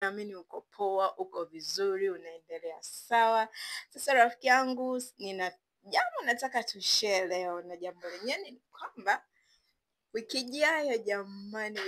naamini uko poa, uko vizuri, unaendelea sawa. Sasa rafiki yangu, nina jambo nataka tushare leo, na jambo lenyewe ni kwamba wiki ijayo jamani,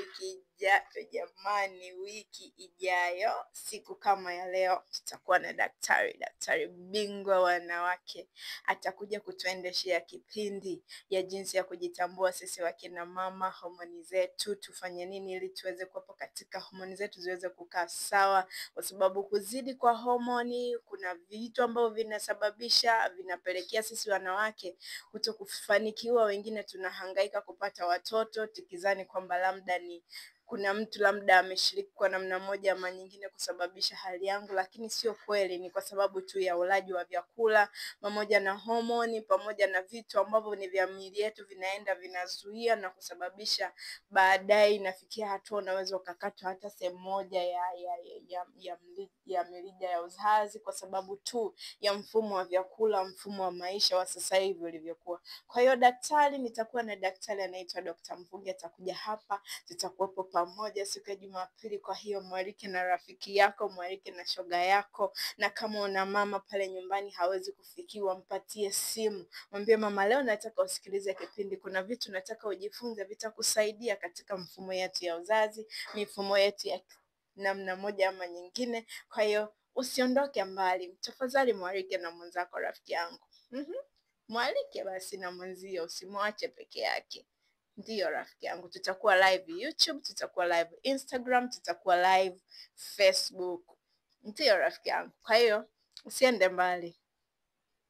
wiki ijayo, siku kama ya leo, tutakuwa na daktari bingwa wanawake. Atakuja kutuendeshea kipindi ya jinsi ya kujitambua sisi wakina mama, homoni zetu, tufanye nini ili tuweze kuwepo katika homoni zetu ziweze kukaa sawa, kwa sababu kuzidi kwa homoni kuna vitu ambavyo vinapelekea sisi wanawake kutokufanikiwa. Wengine tunahangaika kupata watoto tukizani kwamba labda ni kuna mtu labda ameshiriki kwa namna moja ama nyingine kusababisha hali yangu, lakini sio kweli. Ni kwa sababu tu ya ulaji wa vyakula pamoja na homoni pamoja na vitu ambavyo ni vya miili yetu vinaenda vinazuia na kusababisha baadaye inafikia hatua unaweza ukakatwa hata sehemu moja ya mirija ya uzazi, kwa sababu tu ya mfumo wa vyakula, mfumo wa maisha wa sasa hivi ulivyokuwa. Kwa hiyo nitakuwa na daktari anaitwa Dr. Mvungi, atakuja hapa, tutakuwepo pamoja siku ya Jumapili. Kwa hiyo mwalike na rafiki yako, mwalike na shoga yako, na kama una mama pale nyumbani hawezi kufikiwa, mpatie simu, mwambie mama, leo nataka usikilize kipindi, kuna vitu nataka ujifunze, vitakusaidia katika mfumo yetu ya uzazi, mifumo yetu ya namna moja ama nyingine. Kwa hiyo usiondoke mbali, tafadhali mwalike na mwenzako rafiki yangu. Mwalike basi na mwenzio, usimwache peke yake. Ndiyo rafiki yangu, tutakuwa live YouTube, tutakuwa live Instagram, tutakuwa live Facebook. Ndiyo rafiki yangu. Kwa hiyo usiende mbali.